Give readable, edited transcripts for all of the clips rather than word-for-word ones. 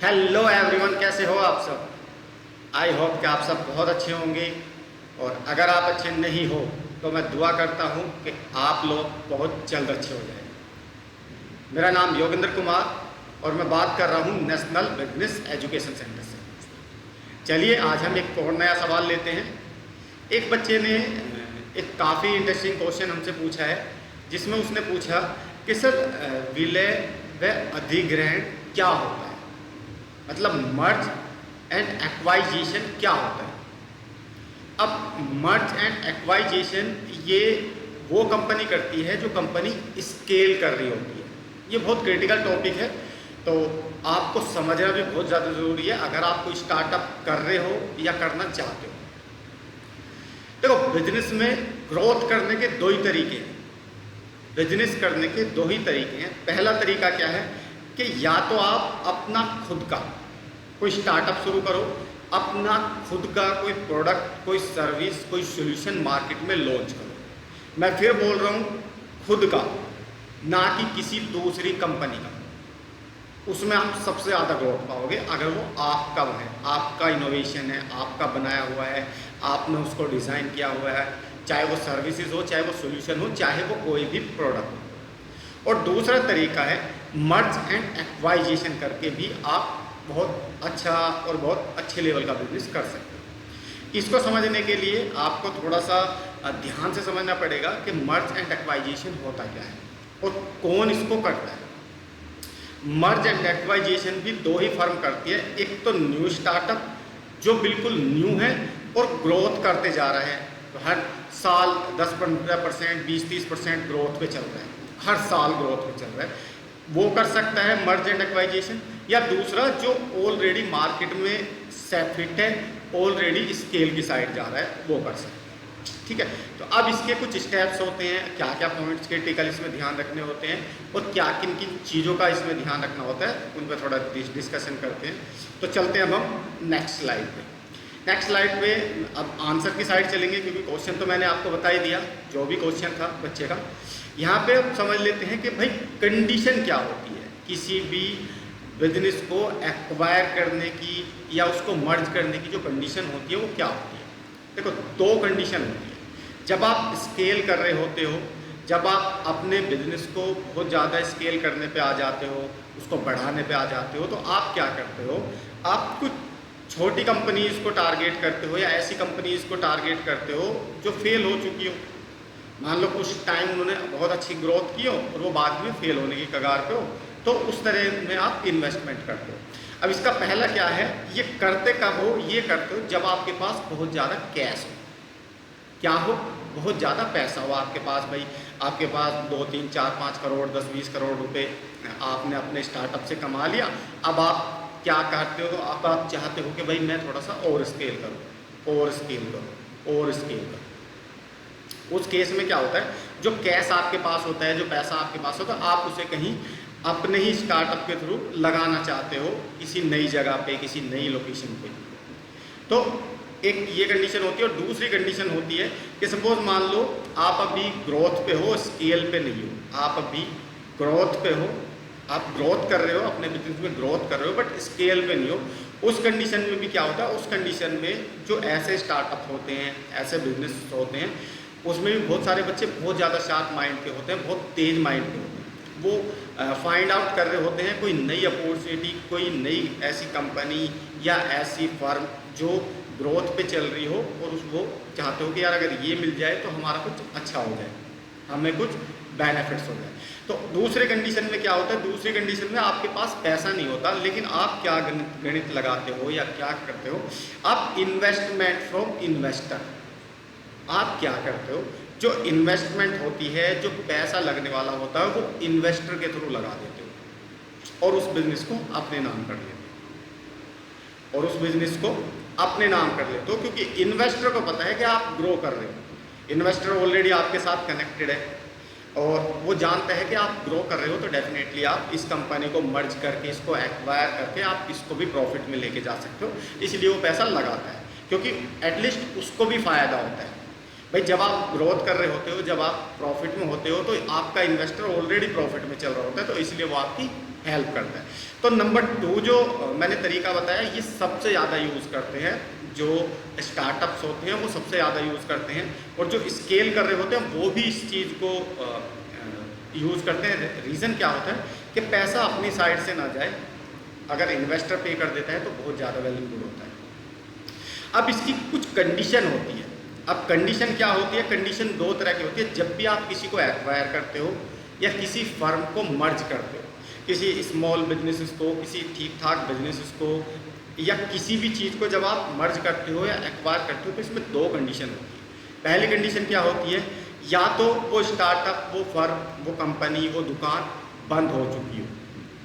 Hello everyone, कैसे हो आप सब। आई होप कि आप सब बहुत अच्छे होंगे। और अगर आप अच्छे नहीं हो तो मैं दुआ करता हूँ कि आप लोग बहुत जल्द अच्छे हो जाएं। मेरा नाम योगेंद्र कुमार और मैं बात कर रहा हूँ नेशनल बिजनेस एजुकेशन सेंटर से। चलिए आज हम एक और नया सवाल लेते हैं। एक बच्चे ने एक काफ़ी इंटरेस्टिंग क्वेश्चन हमसे पूछा है, जिसमें उसने पूछा कि सर विलय व अधिग्रहण क्या होता है, मतलब मर्ज एंड एक्वाइजेशन क्या होता है। अब मर्ज एंड एक्वाइजेशन ये वो कंपनी करती है जो कंपनी स्केल कर रही होती है। ये बहुत क्रिटिकल टॉपिक है, तो आपको समझना भी बहुत ज़्यादा ज़रूरी है अगर आप कोई स्टार्टअप कर रहे हो या करना चाहते हो। देखो, बिजनेस में ग्रोथ करने के दो ही तरीके हैं। बिजनेस करने के दो ही तरीके हैं। पहला तरीका क्या है कि या तो आप अपना खुद का कोई स्टार्टअप शुरू करो, अपना खुद का कोई प्रोडक्ट, कोई सर्विस, कोई सॉल्यूशन मार्केट में लॉन्च करो। मैं फिर बोल रहा हूँ, खुद का, ना कि किसी दूसरी कंपनी का। उसमें आप सबसे ज़्यादा ग्रोथ पाओगे अगर वो आपका है, आपका इनोवेशन है, आपका बनाया हुआ है, आपने उसको डिज़ाइन किया हुआ है, चाहे वो सर्विसेज हो, चाहे वो सॉल्यूशन हो, चाहे वो कोई भी प्रोडक्ट हो। और दूसरा तरीका है मर्ज एंड एक्वाइजेशन करके भी आप बहुत अच्छा और बहुत अच्छे लेवल का बिजनेस कर सकते हो। इसको समझने के लिए आपको थोड़ा सा ध्यान से समझना पड़ेगा कि मर्ज एंड एक्वाइजेशन होता क्या है और कौन इसको करता है। मर्ज एंड एक्वाइजेशन भी दो ही फर्म करती है। एक तो न्यू स्टार्टअप जो बिल्कुल न्यू है और ग्रोथ करते जा रहा है, तो हर साल 10-15%, 20-30% ग्रोथ पे चल रहा है, हर साल ग्रोथ पे चल रहा है, वो कर सकता है मर्ज एंड एक्वाइजेशन। या दूसरा जो ऑलरेडी मार्केट में फिट है, ऑलरेडी स्केल की साइड जा रहा है, वो कर सकता है। ठीक है, तो अब इसके कुछ स्टेप्स होते हैं, क्या क्या पॉइंट्स क्रिटिकल इसमें ध्यान रखने होते हैं और क्या किन किन चीज़ों का इसमें ध्यान रखना होता है, उन पर थोड़ा डिस्कशन करते हैं। तो चलते हैं अब हम नेक्स्ट स्लाइड पे। नेक्स्ट स्लाइड पे अब आंसर की साइड चलेंगे, क्योंकि क्वेश्चन तो मैंने आपको बता ही दिया, जो भी क्वेश्चन था बच्चे का। यहाँ पे अब समझ लेते हैं कि भाई कंडीशन क्या होती है किसी भी बिजनेस को एक्वायर करने की या उसको मर्ज करने की। जो कंडीशन होती है वो क्या होती है। देखो, दो कंडीशन होती है। जब आप स्केल कर रहे होते हो, जब आप अपने बिजनेस को बहुत ज़्यादा स्केल करने पे आ जाते हो, उसको बढ़ाने पे आ जाते हो, तो आप क्या करते हो, आप कुछ छोटी कंपनीज़ को टारगेट करते हो या ऐसी कंपनीज़ को टारगेट करते हो जो फेल हो चुकी हो। मान लो कुछ टाइम उन्होंने बहुत अच्छी ग्रोथ की हो और वो बाद में फेल होने की कगार पे हो, तो उस तरह में आप इन्वेस्टमेंट करते हो। अब इसका पहला क्या है, ये करते कब हो, ये करते हो जब आपके पास बहुत ज़्यादा कैश हो। क्या हो, बहुत ज़्यादा पैसा हो आपके पास। भाई आपके पास 2, 3, 4, 5 करोड़, 10, 20 करोड़ रुपए आपने अपने स्टार्टअप से कमा लिया। अब आप क्या करते हो, अब आप चाहते हो कि भाई मैं थोड़ा सा और स्केल करूँ, और स्केल करूँ, और स्केल करूँ। उस केस में क्या होता है, जो कैश आपके पास होता है, जो पैसा आपके पास होता है, आप उसे कहीं अपने ही स्टार्टअप के थ्रू लगाना चाहते हो, किसी नई जगह पे, किसी नई लोकेशन पे। तो एक ये कंडीशन होती है। और दूसरी कंडीशन होती है कि सपोज मान लो आप अभी ग्रोथ पे हो, स्केल पे नहीं हो। आप अभी ग्रोथ पे हो, आप ग्रोथ कर रहे हो, अपने बिजनेस में ग्रोथ कर रहे हो, बट स्केल पे नहीं हो। उस कंडीशन में भी क्या होता है, उस कंडीशन में जो ऐसे स्टार्टअप होते हैं, ऐसे बिजनेस होते हैं, उसमें भी बहुत सारे बच्चे बहुत ज़्यादा शार्प माइंड के होते हैं, बहुत तेज माइंड के होते हैं। वो फाइंड आउट कर रहे होते हैं कोई नई अपॉर्चुनिटी, कोई नई ऐसी कंपनी या ऐसी फर्म जो ग्रोथ पे चल रही हो, और उसको चाहते हो कि यार अगर ये मिल जाए तो हमारा कुछ अच्छा हो जाए, हमें कुछ बेनिफिट्स हो जाए। तो दूसरे कंडीशन में क्या होता है, दूसरी कंडीशन में आपके पास पैसा नहीं होता, लेकिन आप क्या गणित लगाते हो या क्या करते हो, आप इन्वेस्टमेंट फ्रॉम इन्वेस्टर। आप क्या करते हो, जो इन्वेस्टमेंट होती है, जो पैसा लगने वाला होता है, वो इन्वेस्टर के थ्रू लगा देते हो और उस बिजनेस को अपने नाम कर लेते हो, और उस बिजनेस को अपने नाम कर लेते हो, क्योंकि इन्वेस्टर को पता है कि आप ग्रो कर रहे हो। इन्वेस्टर ऑलरेडी आपके साथ कनेक्टेड है और वो जानता है कि आप ग्रो कर रहे हो, तो डेफिनेटली आप इस कंपनी को मर्ज करके, इसको एक्वायर करके आप इसको भी प्रॉफिट में लेके जा सकते हो। इसलिए वो पैसा लगाता है, क्योंकि एटलीस्ट उसको भी फ़ायदा होता है। भाई जब आप ग्रोथ कर रहे होते हो, जब आप प्रॉफिट में होते हो, तो आपका इन्वेस्टर ऑलरेडी प्रॉफिट में चल रहा होता है, तो इसलिए वो आपकी हेल्प करता है। तो नंबर 2 जो मैंने तरीका बताया, ये सबसे ज़्यादा यूज़ करते हैं जो स्टार्टअप्स होते हैं, वो सबसे ज़्यादा यूज़ करते हैं, और जो स्केल कर रहे होते हैं वो भी इस चीज़ को यूज़ करते हैं। रीज़न क्या होता है कि पैसा अपनी साइड से ना जाए, अगर इन्वेस्टर पे कर देता है तो बहुत ज़्यादा वैल्यूबल होता है। अब इसकी कुछ कंडीशन होती है। अब कंडीशन क्या होती है? कंडीशन 2 तरह की होती है। जब भी आप किसी को एक्वायर करते हो या किसी फर्म को मर्ज करते हो, किसी स्मॉल बिजनेसेस को, किसी ठीक ठाक बिजनेसेस को, या किसी भी चीज़ को जब आप मर्ज करते हो या एक्वायर करते हो, तो इसमें 2 कंडीशन होती है। पहली कंडीशन क्या होती है? या तो वो स्टार्टअप, वो फर्म, वो कंपनी, वो दुकान बंद हो चुकी हो।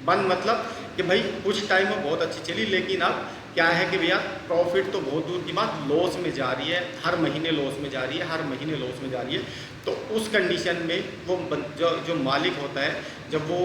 बंद मतलब कि भाई कुछ टाइम वो बहुत अच्छी चली, लेकिन अब क्या है कि भैया प्रॉफिट तो बहुत दूर की बात, लॉस में जा रही है, हर महीने लॉस में जा रही है, हर महीने लॉस में जा रही है। तो उस कंडीशन में वो जो मालिक होता है, जब वो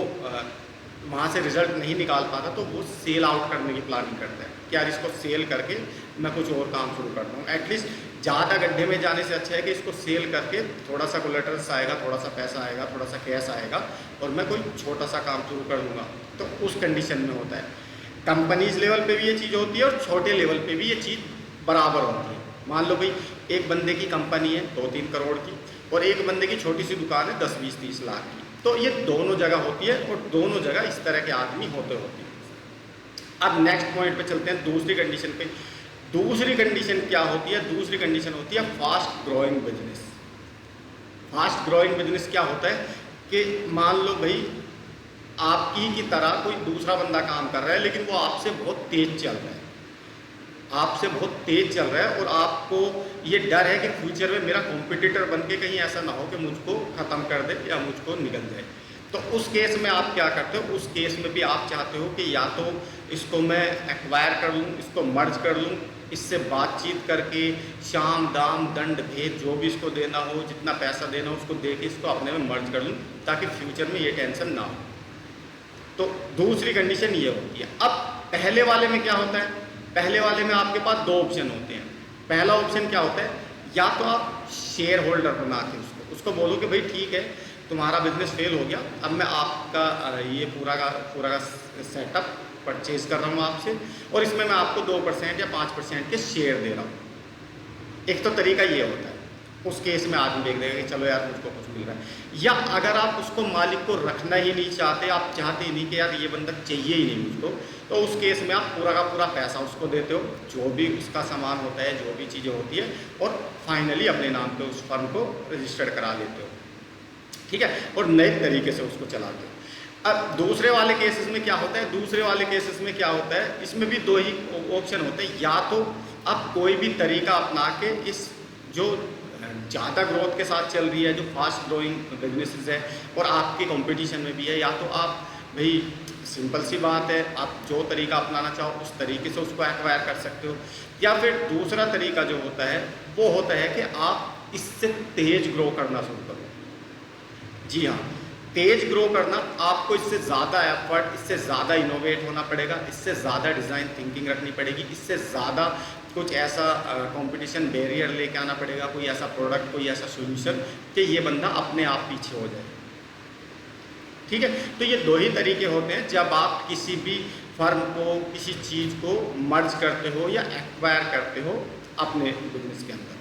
वहाँ से रिजल्ट नहीं निकाल पाता, तो वो सेल आउट करने की प्लानिंग करता है कि यार इसको सेल करके मैं कुछ और काम शुरू करता हूँ। एटलीस्ट ज़्यादा गड्ढे में जाने से अच्छा है कि इसको सेल करके थोड़ा सा कोलेटरल्स आएगा, थोड़ा सा पैसा आएगा, थोड़ा सा कैश आएगा, और मैं कोई छोटा सा काम शुरू कर लूँगा। तो उस कंडीशन में होता है। कंपनीज लेवल पे भी ये चीज़ होती है और छोटे लेवल पे भी ये चीज़ बराबर होती है। मान लो भाई एक बंदे की कंपनी है 2-3 करोड़ की, और एक बंदे की छोटी सी दुकान है 10, 20, 30 लाख की। तो ये दोनों जगह होती है, और दोनों जगह इस तरह के आदमी होते हैं। अब नेक्स्ट पॉइंट पे चलते हैं, दूसरी कंडीशन पे। दूसरी कंडीशन क्या होती है? दूसरी कंडीशन होती है fast growing business. Fast growing business क्या होता है कि मान लो भाई आपकी की तरह कोई दूसरा बंदा काम कर रहा है, लेकिन वो आपसे बहुत तेज चल रहा है, आपसे बहुत तेज चल रहा है, और आपको ये डर है कि फ्यूचर में मेरा कॉम्पिटिटर बन के कहीं ऐसा ना हो कि मुझको ख़त्म कर दे या मुझको निकल जाए। तो उस केस में आप क्या करते हो? उस केस में भी आप चाहते हो कि या तो इसको मैं एक्वायर कर लूँ, इसको मर्ज कर लूँ, इससे बातचीत करके शाम दाम दंड भेद जो भी इसको देना हो, जितना पैसा देना हो उसको दे के इसको अपने में मर्ज कर लूँ, ताकि फ्यूचर में ये टेंशन ना हो। तो दूसरी कंडीशन ये होती है। अब पहले वाले में क्या होता है? पहले वाले में आपके पास 2 ऑप्शन होते हैं। पहला ऑप्शन क्या होता है? या तो आप शेयर होल्डर बना के उसको बोलो कि भाई ठीक है, तुम्हारा बिजनेस फेल हो गया, अब मैं आपका ये पूरा का सेटअप परचेज कर रहा हूँ आपसे, और इसमें मैं आपको 2% या 5% के शेयर दे रहा हूँ। एक तो तरीका ये होता है। उस केस में आदमी देख देगा कि चलो यार मुझको कुछ मिल रहा है। या अगर आप उसको मालिक को रखना ही नहीं चाहते, आप चाहते ही नहीं कि यार ये बंदा चाहिए ही नहीं मुझको, तो उस केस में आप पूरा का पूरा पैसा उसको देते हो, जो भी उसका सामान होता है, जो भी चीज़ें होती है, और फाइनली अपने नाम पे उस फर्म को रजिस्टर्ड करा लेते हो, ठीक है, और नए तरीके से उसको चलाते हो। अब दूसरे वाले केसेस में क्या होता है? दूसरे वाले केसेस में क्या होता है? इसमें भी 2 ही ऑप्शन होते हैं। या तो आप कोई भी तरीका अपना के इस जो ज़्यादा ग्रोथ के साथ चल रही है, जो फास्ट ग्रोइंग बिजनेसेस है और आपके कंपटीशन में भी है, या तो आप भाई सिंपल सी बात है, आप जो तरीका अपनाना चाहो उस तरीके से उसको एक्वायर कर सकते हो। या फिर दूसरा तरीका जो होता है वो होता है कि आप इससे तेज ग्रो करना शुरू करो। जी हाँ, तेज ग्रो करना, आपको इससे ज़्यादा एफर्ट, इससे ज़्यादा इनोवेट होना पड़ेगा, इससे ज़्यादा डिज़ाइन थिंकिंग रखनी पड़ेगी, इससे ज़्यादा कुछ ऐसा कंपटीशन बैरियर लेके आना पड़ेगा, कोई ऐसा प्रोडक्ट, कोई ऐसा सोल्यूशन कि ये बंदा अपने आप पीछे हो जाए। ठीक है, तो ये 2 ही तरीके होते हैं जब आप किसी भी फर्म को, किसी चीज़ को मर्ज करते हो या एक्वायर करते हो अपने बिजनेस के अंदर।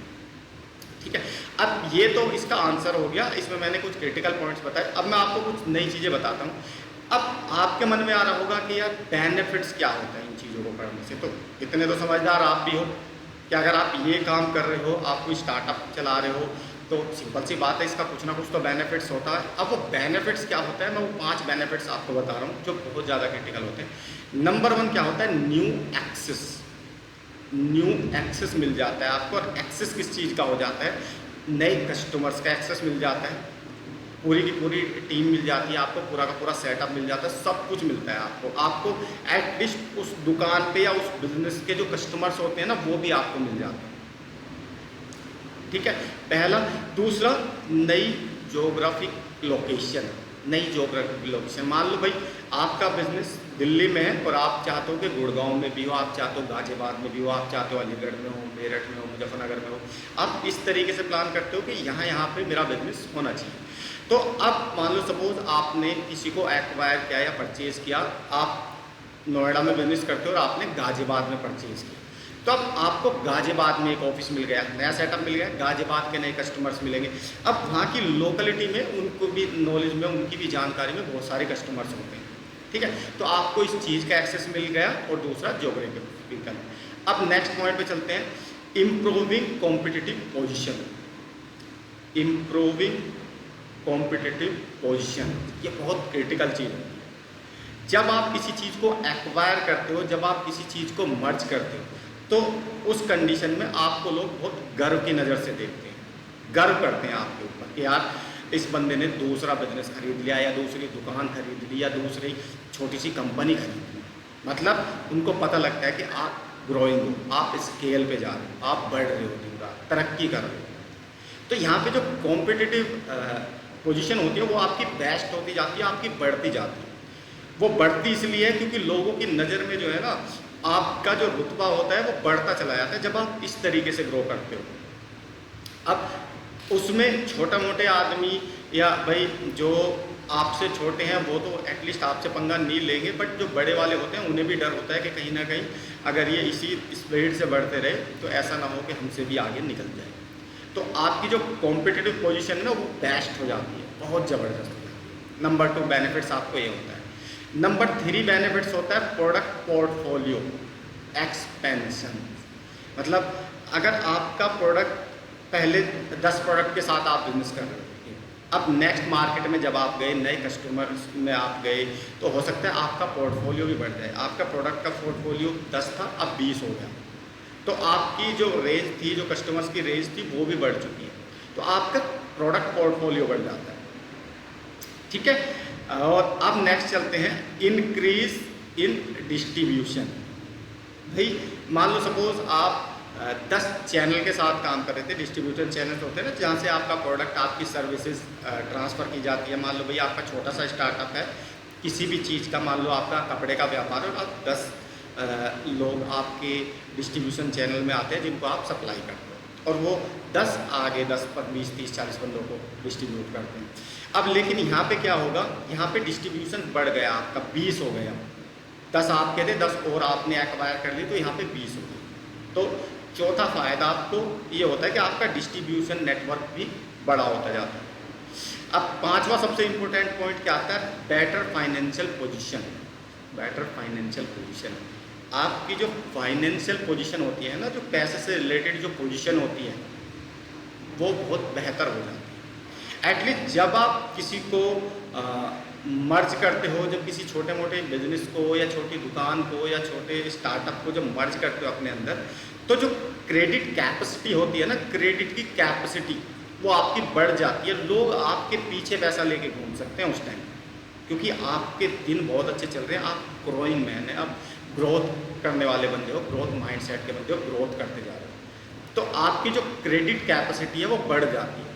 ठीक है, अब ये तो इसका आंसर हो गया, इसमें मैंने कुछ क्रिटिकल पॉइंट्स बताए। अब मैं आपको कुछ नई चीज़ें बताता हूँ। अब आपके मन में आ रहा होगा कि यार बेनिफिट्स क्या होता है इन चीज़ों को करने से। तो इतने तो समझदार आप भी हो कि अगर आप ये काम कर रहे हो, आप कोई स्टार्टअप चला रहे हो, तो सिंपल सी बात है, इसका कुछ ना कुछ तो बेनिफिट्स होता है। अब वो बेनिफिट्स क्या होता है, मैं वो 5 बेनिफिट्स आपको बता रहा हूँ जो बहुत ज़्यादा क्रिटिकल होते हैं। नंबर 1 क्या होता है? New access. न्यू एक्सेस मिल जाता है आपको। और एक्सेस किस चीज़ का हो जाता है? नए कस्टमर्स का एक्सेस मिल जाता है, पूरी की पूरी टीम मिल जाती है आपको, पूरा का पूरा सेटअप मिल जाता है, सब कुछ मिलता है आपको एटलीस्ट उस दुकान पे या उस बिजनेस के जो कस्टमर्स होते हैं ना, वो भी आपको मिल जाता है। ठीक है, पहला। दूसरा, नई ज्योग्राफिक लोकेशन। नई जोग्राफिकल लोकेशन। मान लो भाई आपका बिजनेस दिल्ली में है और आप चाहते हो कि गुड़गांव में भी हो, आप चाहते हो गाजियाबाद में भी हो, आप चाहते हो अलीगढ़ में हो, मेरठ में हो, मुजफ्फरनगर में हो, आप इस तरीके से प्लान करते हो कि यहाँ पे मेरा बिजनेस होना चाहिए। तो अब मान लो सपोज आपने किसी को एक्वायर किया या परचेज़ किया, आप नोएडा में बिजनेस करते हो और आपने गाजियाबाद में परचेज़ किया, तो अब आपको गाजियाबाद में एक ऑफिस मिल गया, नया सेटअप मिल गया, गाजियाबाद के नए कस्टमर्स मिलेंगे। अब वहाँ की लोकेलिटी में उनको भी नॉलेज में, उनकी भी जानकारी में बहुत सारे कस्टमर्स होते हैं, ठीक है। तो आपको इस चीज़ का एक्सेस मिल गया। और दूसरा ज्योग्राफिकल। अब नेक्स्ट पॉइंट पे चलते हैं, improving competitive position. Improving competitive position, ये बहुत क्रिटिकल चीज़ है। जब आप किसी चीज़ को एक्वायर करते हो, जब आप किसी चीज़ को मर्ज करते हो, तो उस कंडीशन में आपको लोग बहुत गर्व की नज़र से देखते हैं, गर्व करते हैं आपके ऊपर कि यार इस बंदे ने दूसरा बिजनेस खरीद लिया, या दूसरी दुकान खरीद ली, या दूसरी छोटी सी कंपनी खरीद ली। मतलब उनको पता लगता है कि आप ग्रोइंग हो, आप स्केल पे जा रहे हो, आप बढ़ रहे हो, दिन रात तरक्की कर रहे हो। तो यहाँ पे जो कॉम्पिटिटिव पोजीशन होती है वो आपकी बेस्ट होती जाती है, आपकी बढ़ती जाती है। वो बढ़ती इसलिए है क्योंकि लोगों की नज़र में जो है ना, आपका जो रुतबा होता है वो बढ़ता चला जाता है जब आप इस तरीके से ग्रो करते हो। अब उसमें छोटा मोटे आदमी या भाई जो आपसे छोटे हैं वो तो एटलीस्ट आपसे पंगा नहीं लेंगे, बट जो बड़े वाले होते हैं उन्हें भी डर होता है कि कहीं ना कहीं अगर ये इसी स्पीड से बढ़ते रहे तो ऐसा ना हो कि हमसे भी आगे निकल जाए। तो आपकी जो कॉम्पिटिटिव पोजीशन है ना वो बेस्ट हो जाती है, बहुत ज़बरदस्त हो जाती है। नंबर 2 बेनिफिट्स आपको ये होता है। नंबर 3 बेनिफिट्स होता है प्रोडक्ट पोर्टफोलियो एक्सपेंशन। मतलब अगर आपका प्रोडक्ट, पहले 10 प्रोडक्ट के साथ आप बिजनेस कर रहे हो, अब नेक्स्ट मार्केट में जब आप गए, नए कस्टमर्स में आप गए, तो हो सकता है आपका पोर्टफोलियो भी बढ़ जाए। आपका प्रोडक्ट का पोर्टफोलियो 10 था, अब 20 हो गया, तो आपकी जो रेंज थी, जो कस्टमर्स की रेंज थी, वो भी बढ़ चुकी है। तो आपका प्रोडक्ट पोर्टफोलियो बढ़ जाता है, ठीक है। और अब नेक्स्ट चलते हैं, इंक्रीज इन डिस्ट्रीब्यूशन। भाई मान लो सपोज आप 10 चैनल के साथ काम कर रहे थे, डिस्ट्रीब्यूटर चैनल होते हैं ना, जहाँ से आपका प्रोडक्ट, आपकी सर्विसेज ट्रांसफ़र की जाती है। मान लो भाई आपका छोटा सा स्टार्टअप है किसी भी चीज़ का, मान लो आपका कपड़े का व्यापार है और आप 10 लोग आपके डिस्ट्रीब्यूशन चैनल में आते हैं जिनको आप सप्लाई करते हो, और वो 10 आगे 10 पर 20 30 40 बंदों को डिस्ट्रीब्यूट करते हैं। अब लेकिन यहाँ पे क्या होगा, यहाँ पे डिस्ट्रीब्यूशन बढ़ गया, आपका 20 हो गया, 10 आपके थे, 10 और आपने एक्वायर कर ली, तो यहाँ पे 20 हो गई। तो चौथा फ़ायदा आपको ये होता है कि आपका डिस्ट्रीब्यूशन नेटवर्क भी बड़ा होता जाता है। अब 5वां सबसे इम्पोर्टेंट पॉइंट क्या आता है, better financial position. Better financial position, आपकी जो फाइनेंशियल पोजीशन होती है ना, जो पैसे से रिलेटेड जो पोजीशन होती है वो बहुत बेहतर हो जाती है। एटलीस्ट जब आप किसी को मर्ज करते हो, जब किसी छोटे मोटे बिजनेस को या छोटी दुकान को या छोटे स्टार्टअप को जब मर्ज करते हो अपने अंदर, तो जो क्रेडिट कैपेसिटी होती है ना, क्रेडिट की कैपेसिटी वो आपकी बढ़ जाती है। लोग आपके पीछे पैसा लेके घूम सकते हैं उस टाइम, क्योंकि आपके दिन बहुत अच्छे चल रहे हैं, आप ग्रोइंग मैन है, आप ग्रोथ करने वाले बंदे हो, ग्रोथ माइंडसेट के बंदे हो, ग्रोथ करते जा रहे हो, तो आपकी जो क्रेडिट कैपेसिटी है वो बढ़ जाती है।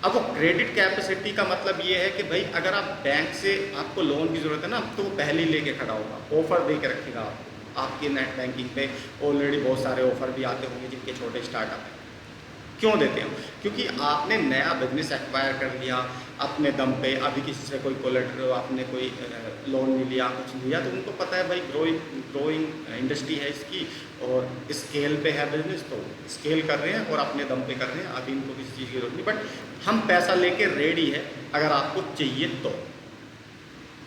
अब वो क्रेडिट कैपेसिटी का मतलब ये है कि भाई अगर आप बैंक से, आपको लोन की ज़रूरत है ना, तो वो पहले ही लेके खड़ा होगा, ऑफ़र दे के रखेगा आपको। आपके नेट बैंकिंग पे ऑलरेडी बहुत सारे ऑफ़र भी आते होंगे जिनके छोटे स्टार्टअप हैं। क्यों देते हैं? क्योंकि आपने नया बिजनेस एक्वायर कर लिया अपने दम पे, अभी किसी से कोई कोलेटरल, आपने कोई लोन नहीं लिया, कुछ नहीं लिया, तो उनको पता है भाई ग्रोइंग इंडस्ट्री है इसकी और स्केल पे है बिजनेस, तो स्केल कर रहे हैं और अपने दम पे कर रहे हैं, अभी इनको किसी चीज़ की जरूरत नहीं, बट हम पैसा लेके रेडी है अगर आपको चाहिए तो।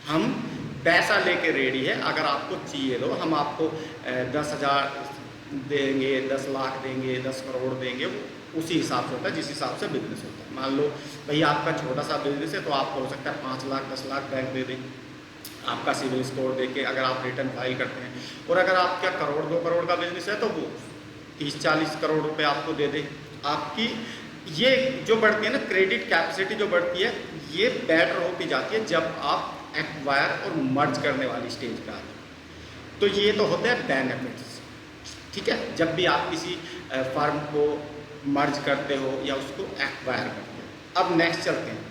हम पैसा लेके रेडी है अगर आपको चाहिए तो। हम आपको 10,000 देंगे, 10 लाख देंगे, 10 करोड़ देंगे, उसी हिसाब से होता है जिस हिसाब से बिजनेस होता है। मान लो भाई आपका छोटा सा बिजनेस है तो आपको हो सकता है 5 लाख 10 लाख बैंक दे दें आपका सिविल स्कोर देके, अगर आप रिटर्न फाइल करते हैं। और अगर आपका करोड़ 2 करोड़ का बिजनेस है तो वो 30-40 करोड़ रुपए आपको दे दे। आपकी ये जो बढ़ती है ना क्रेडिट कैपेसिटी जो बढ़ती है, ये बेटर होती जाती है जब आप एक्वायर और मर्ज करने वाली स्टेज पे आते हैं। तो ये तो होते हैं बेनिफिट्स, ठीक है, जब भी आप किसी फर्म को मर्ज करते हो या उसको एक्वायर करते हो। अब नेक्स्ट चलते हैं।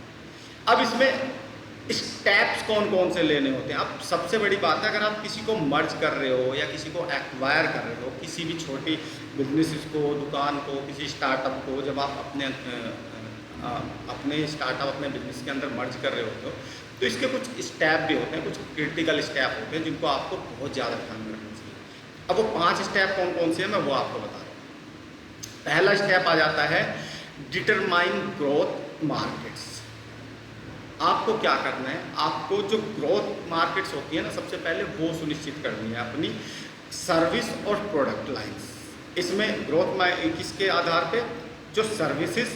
अब इसमें स्टेप्स कौन कौन से लेने होते हैं। अब सबसे बड़ी बात है, अगर आप किसी को मर्ज कर रहे हो या किसी को एक्वायर कर रहे हो, किसी भी छोटी बिजनेस को, दुकान को, किसी स्टार्टअप को, जब आप अपने स्टार्टअप, अपने बिजनेस के अंदर मर्ज कर रहे होते हो, तो इसके कुछ स्टेप भी होते हैं, कुछ क्रिटिकल स्टेप होते हैं जिनको आपको बहुत ज़्यादा ध्यान में रखना चाहिए। अब वो 5 स्टेप कौन कौन से हैं, मैं वो आपको बता रहा हूँ। पहला स्टेप आ जाता है डिटरमाइन ग्रोथ मार्केट्स। आपको क्या करना है, आपको जो ग्रोथ मार्केट्स होती है ना, सबसे पहले वो सुनिश्चित करनी है अपनी सर्विस और प्रोडक्ट लाइन्स। इसमें ग्रोथ किसके आधार पे, जो सर्विसेज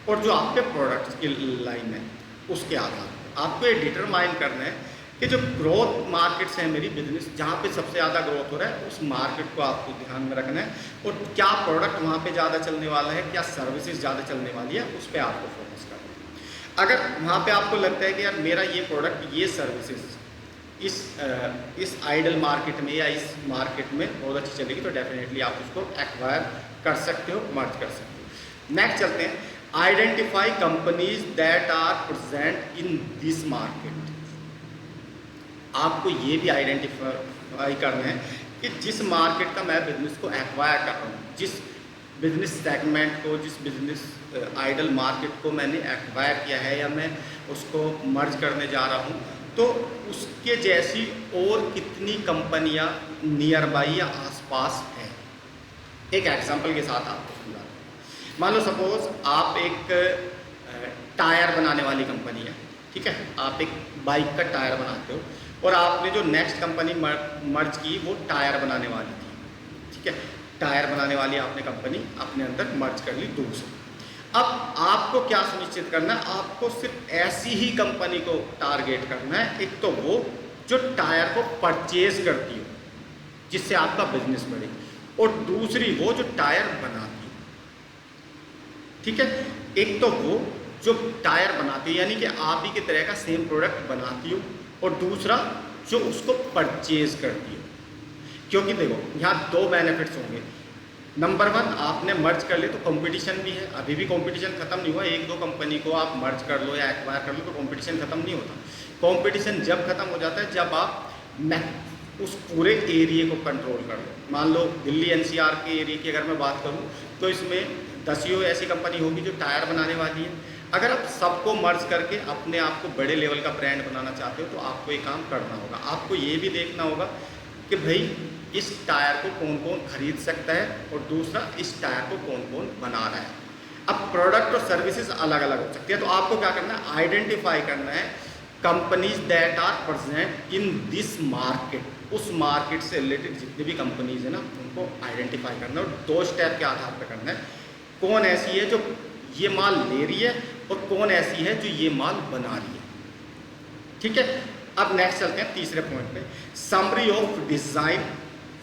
और जो आपके प्रोडक्ट्स की लाइन है उसके आधार पर आपको ये डिटरमाइन करना है कि जो ग्रोथ मार्केट्स हैं मेरी बिजनेस, जहाँ पे सबसे ज़्यादा ग्रोथ हो रहा है, उस मार्केट को आपको ध्यान में रखना है, और क्या प्रोडक्ट वहाँ पे ज़्यादा चलने वाला है, क्या सर्विसेज ज़्यादा चलने वाली है, उस पर आपको फोकस करना है। अगर वहाँ पे आपको लगता है कि यार मेरा ये प्रोडक्ट, ये सर्विसेज इस आइडल मार्केट में या इस मार्केट में बहुत अच्छी चलेगी, तो डेफिनेटली आप उसको एक्वायर कर सकते हो, मर्ज कर सकते हो। नेक्स्ट चलते हैं, identify companies that are present in this market. आपको ये भी आइडेंटिफाई करना है कि जिस मार्केट का मैं बिजनेस को एक्वायर कर रहा हूँ, जिस बिजनेस सेगमेंट को, जिस बिजनेस आइडल मार्केट को मैंने एक्वायर किया है या मैं उसको मर्ज करने जा रहा हूँ, तो उसके जैसी और कितनी कंपनियाँ नियर बाई या आसपास हैं। एक एग्जांपल के साथ आपको समझा, मान लो सपोज आप एक टायर बनाने वाली कंपनी है, ठीक है, आप एक बाइक का टायर बनाते हो और आपने जो नेक्स्ट कंपनी मर्ज की वो टायर बनाने वाली थी, ठीक है, टायर बनाने वाली आपने कंपनी अपने अंदर मर्ज कर ली दूसरी। अब आपको क्या सुनिश्चित करना है, आपको सिर्फ ऐसी ही कंपनी को टारगेट करना है, एक तो वो जो टायर को परचेज करती हो जिससे आपका बिजनेस बढ़े, और दूसरी वो जो टायर बनाती हो, ठीक है। एक तो वो जो टायर बनाती है यानी कि आप ही की तरह का सेम प्रोडक्ट बनाती हो, और दूसरा जो उसको परचेज करती हो। क्योंकि देखो यहाँ 2 बेनिफिट्स होंगे। नंबर 1, आपने मर्ज कर ले तो कंपटीशन भी है, अभी भी कंपटीशन खत्म नहीं हुआ। 1-2 कंपनी को आप मर्ज कर लो या एक्वायर कर लो तो कंपटीशन खत्म नहीं होता। कंपटीशन जब खत्म हो जाता है जब आप उस पूरे एरिया को कंट्रोल कर लो। मान लो दिल्ली NCR के एरिया की अगर मैं बात करूँ तो इसमें 10 ऐसी कंपनी होगी जो टायर बनाने वाली है। अगर आप सबको मर्ज करके अपने आप को बड़े लेवल का ब्रांड बनाना चाहते हो तो आपको ये काम करना होगा। आपको ये भी देखना होगा कि भाई इस टायर को कौन कौन खरीद सकता है, और दूसरा इस टायर को कौन कौन बना रहा है। अब प्रोडक्ट और सर्विसेज अलग अलग हो सकती है, तो आपको क्या करना है, आइडेंटिफाई करना है companies that are present in this market. उस मार्केट से रिलेटेड जितनी भी कंपनीज है ना उनको आइडेंटिफाई करना है, और 2 स्टेप के आधार पर करना है। कौन ऐसी है जो ये माल ले रही है और कौन ऐसी है जो ये माल बना रही है, ठीक है। अब नेक्स्ट चलते हैं तीसरे पॉइंट पे, summary of design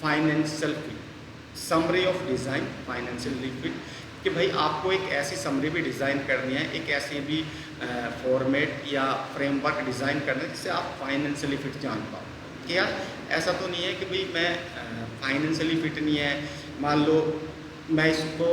financial fit. Summary of design financial fit कि भाई आपको एक ऐसी समरी भी डिज़ाइन करनी है, एक ऐसी भी फॉर्मेट या फ्रेमवर्क डिज़ाइन करना है जिससे आप फाइनेंशियली फिट जान पाओ कि यार ऐसा तो नहीं है कि भाई मैं फाइनेंशियली फिट नहीं है, मान लो मैं इसको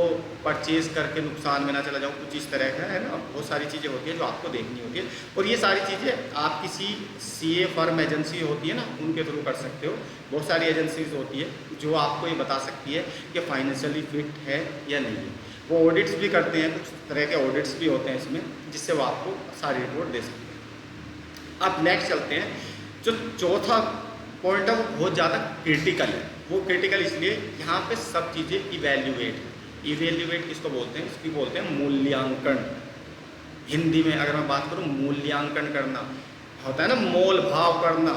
परचेज़ करके नुकसान में ना चला जाऊँ, कुछ इस तरह का है ना। बहुत सारी चीज़ें होती है जो आपको देखनी होती है, और ये सारी चीज़ें आप किसी CA फर्म एजेंसी होती है ना उनके थ्रू कर सकते हो। बहुत सारी एजेंसीज होती है जो आपको ये बता सकती है कि फाइनेंशियली फिट है या नहीं है। वो ऑडिट्स भी करते हैं, कुछ तरह के ऑडिट्स भी होते हैं इसमें, जिससे वो आपको सारी रिपोर्ट दे सकते हैं। अब नेक्स्ट चलते हैं, जो चौथा पॉइंट है वो बहुत ज़्यादा क्रिटिकल है। वो क्रिटिकल इसलिए यहाँ पे सब चीज़ें इवेल्युएट है। इवेल्युएट किसको बोलते हैं, इसकी बोलते हैं मूल्यांकन। हिंदी में अगर मैं बात करूँ, मूल्यांकन करना होता है ना, मोल भाव करना,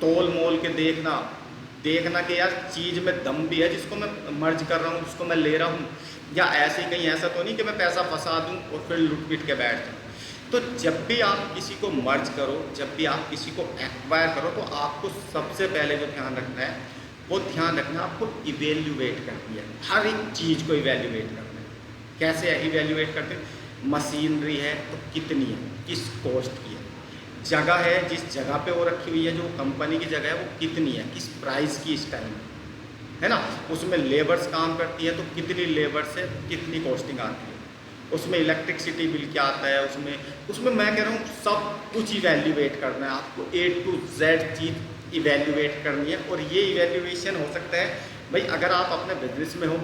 तोल मोल के देखना कि यार चीज़ में दम भी है जिसको मैं मर्ज कर रहा हूँ, जिसको मैं ले रहा हूँ, या ऐसे कहीं ऐसा तो नहीं कि मैं पैसा फंसा दूँ और फिर लुट पिट के बैठ जाऊँ। तो जब भी आप किसी को मर्ज करो, जब भी आप किसी को एक्वायर करो, तो आपको सबसे पहले जो ध्यान रखना है वो ध्यान रखना आपको इवेल्युएट करती है। हर एक चीज़ को इवेल्युएट करना है। कैसे इवेल्युएट करते हैं, मशीनरी है तो कितनी है, किस कॉस्ट की है, जगह है जिस जगह पे वो रखी हुई है, जो कंपनी की जगह है वो कितनी है, किस प्राइस की इस टाइम है ना, उसमें लेबर्स काम करती है तो कितनी लेबर से कितनी कॉस्टिंग आती है, उसमें इलेक्ट्रिसिटी बिल क्या आता है, उसमें मैं कह रहा हूँ सब कुछ इवेल्यूएट करना है आपको, A to Z cheese evaluate करनी है। और ये इवेल्यूएशन हो सकता है भाई अगर आप अपने बिजनेस में हो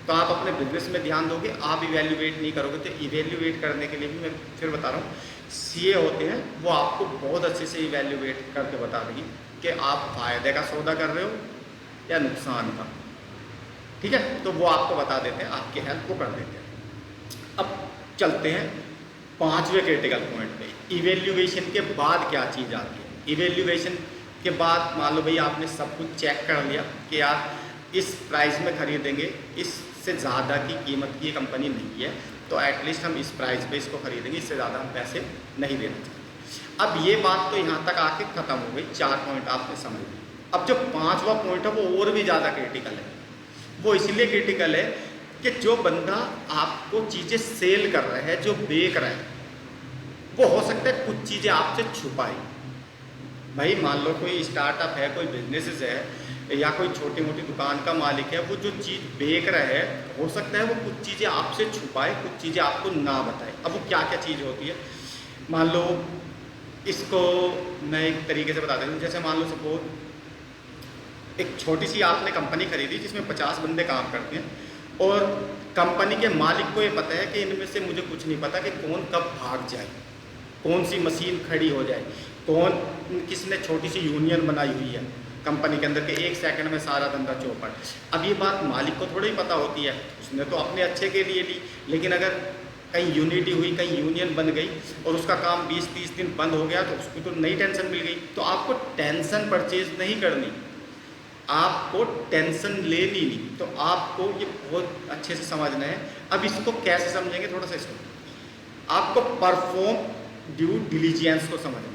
तो आप अपने बिजनेस में ध्यान दोगे, आप इवेल्यूएट नहीं करोगे। तो इवेल्यूएट करने के लिए भी मैं फिर बता रहा हूँ, CA होते हैं वो आपको बहुत अच्छे से इवेल्यूएट करके बता देंगे कि आप फ़ायदे का सौदा कर रहे हो या नुकसान का, ठीक है। तो वो आपको बता देते हैं, आपकी हेल्प को कर देते हैं। अब चलते हैं 5वें क्रिटिकल पॉइंट पे, इवेल्यूएशन के बाद क्या चीज़ आती है। इवेल्यूएशन के बाद मान लो भाई आपने सब कुछ चेक कर लिया कि यार इस प्राइस में ख़रीदेंगे, इससे ज़्यादा की कीमत की ये कंपनी नहीं है, तो एटलीस्ट हम इस प्राइस पे इसको ख़रीदेंगे, इससे ज़्यादा हम पैसे नहीं देना चाहते। अब ये बात तो यहाँ तक आके ख़त्म हो गई, 4 पॉइंट आपने समझ लिए। अब जो 5वां पॉइंट है वो और भी ज़्यादा क्रिटिकल है। वो इसलिए क्रिटिकल है कि जो बंदा आपको चीज़ें सेल कर रहा है, जो बेच रहा है, वो हो सकता है कुछ चीज़ें आपसे छुपाए। भाई मान लो कोई स्टार्टअप है, कोई बिजनेस है या कोई छोटी मोटी दुकान का मालिक है, वो जो चीज़ बेच रहा है हो सकता है वो कुछ चीज़ें आपसे छुपाए, कुछ चीज़ें आपको ना बताए। अब वो क्या क्या चीज़ होती है, मान लो इसको मैं एक तरीके से बता देता हूँ। जैसे मान लो सपोज एक छोटी सी आपने कंपनी खरीदी जिसमें 50 बंदे काम करते हैं और कंपनी के मालिक को ये पता है कि इनमें से मुझे कुछ नहीं पता कि कौन कब भाग जाए, कौन सी मशीन खड़ी हो जाए, किसने छोटी सी यूनियन बनाई हुई है कंपनी के अंदर के 1 सेकंड में सारा धंधा चौपट। अब ये बात मालिक को थोड़ी पता होती है, उसने तो अपने अच्छे के लिए ली, लेकिन अगर कहीं यूनिटी हुई, कहीं यूनियन बन गई और उसका काम 20-30 दिन बंद हो गया तो उसको तो नई टेंशन मिल गई। तो आपको टेंशन परचेज नहीं करनी, आपको टेंशन लेनी नहीं। तो आपको ये बहुत अच्छे से समझना है। अब इसको कैसे समझेंगे, थोड़ा सा इसको आपको परफॉर्म ड्यू डिलीजेंस को समझना है।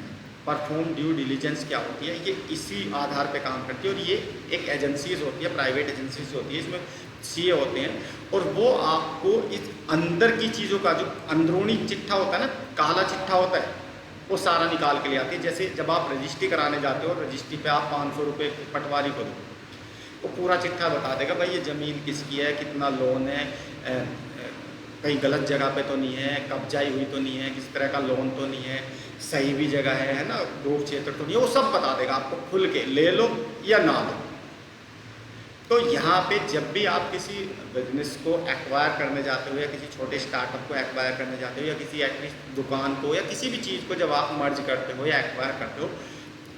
परफॉर्म ड्यू डिलीजेंस क्या होती है, ये इसी आधार पे काम करती है। और ये एक एजेंसीज होती है, प्राइवेट एजेंसीज होती है, इसमें CA होते हैं और वो आपको इस अंदर की चीज़ों का जो अंदरूनी चिट्ठा होता है ना, काला चिट्ठा होता है, वो सारा निकाल के ले आती है। जैसे जब आप रजिस्ट्री कराने जाते हो, रजिस्ट्री पे आप 500 रुपये पटवारी को दो, वो पूरा चिट्ठा बता देगा भाई ये ज़मीन किसकी है, कितना लोन है, कहीं गलत जगह पे तो नहीं है, कब्जाई हुई तो नहीं है, किस तरह का लोन तो नहीं है, सही भी जगह है ना, डूब क्षेत्र तो नहीं है, वो सब बता देगा आपको खुल के, ले लो या ना लो। तो यहाँ पे जब भी आप किसी बिजनेस को एक्वायर करने जाते हो या किसी छोटे स्टार्टअप को एक्वायर करने जाते हो या किसी एटलीस्ट दुकान को या किसी भी चीज़ को जब आप मर्ज करते हो या एक्वायर करते हो,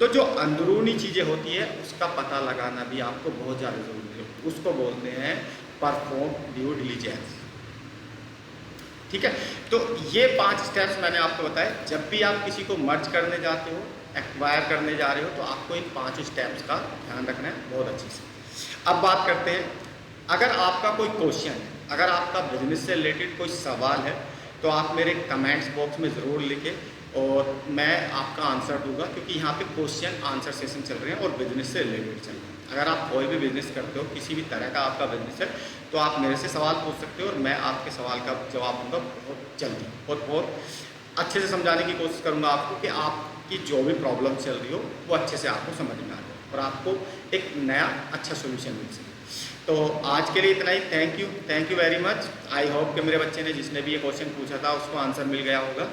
तो जो अंदरूनी चीज़ें होती है उसका पता लगाना भी आपको बहुत ज़्यादा ज़रूरी है। उसको बोलते हैं परफॉर्म ड्यू डिलीजेंस, ठीक है। तो ये 5 स्टेप्स मैंने आपको बताए। जब भी आप किसी को मर्ज करने जाते हो, एक्वायर करने जा रहे हो, तो आपको इन 5 स्टेप्स का ध्यान रखना है बहुत अच्छे से। अब बात करते हैं, अगर आपका कोई क्वेश्चन है, अगर आपका बिजनेस से रिलेटेड कोई सवाल है, तो आप मेरे कमेंट्स बॉक्स में ज़रूर लिखें और मैं आपका आंसर दूंगा, क्योंकि यहाँ पे क्वेश्चन आंसर सेशन चल रहे हैं और बिजनेस से रिलेटेड चल रहे हैं। अगर आप कोई भी बिजनेस करते हो, किसी भी तरह का आपका बिजनेस है, तो आप मेरे से सवाल पूछ सकते हो और मैं आपके सवाल का जवाब दूंगा बहुत जल्दी और बहुत अच्छे से समझाने की कोशिश करूँगा आपको कि आपकी जो भी प्रॉब्लम चल रही हो वो अच्छे से आपको समझ में आ जाए और आपको एक नया अच्छा सोल्यूशन मिल सके। तो आज के लिए इतना ही। Thank you very much. I hope कि मेरे बच्चे ने जिसने भी ये क्वेश्चन पूछा था उसको आंसर मिल गया होगा।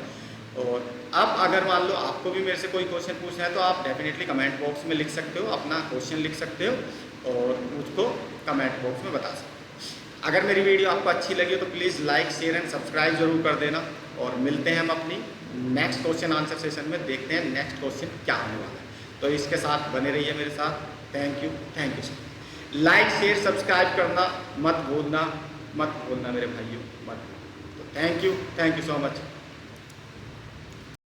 और अब अगर मान लो आपको भी मेरे से कोई क्वेश्चन पूछना है तो आप डेफिनेटली कमेंट बॉक्स में लिख सकते हो, अपना क्वेश्चन लिख सकते हो और मुझको कमेंट बॉक्स में बता सकते हो। अगर मेरी वीडियो आपको अच्छी लगी हो तो please like, share and subscribe जरूर कर देना और मिलते हैं हम अपनी नेक्स्ट क्वेश्चन आंसर सेशन में। देखते हैं नेक्स्ट क्वेश्चन क्या होने वाला है। तो इसके साथ बने रहिए मेरे साथ। Thank you sir. Like, share, subscribe करना मत भूलना मेरे भाइयों, मत। तो थैंक यू सो मच।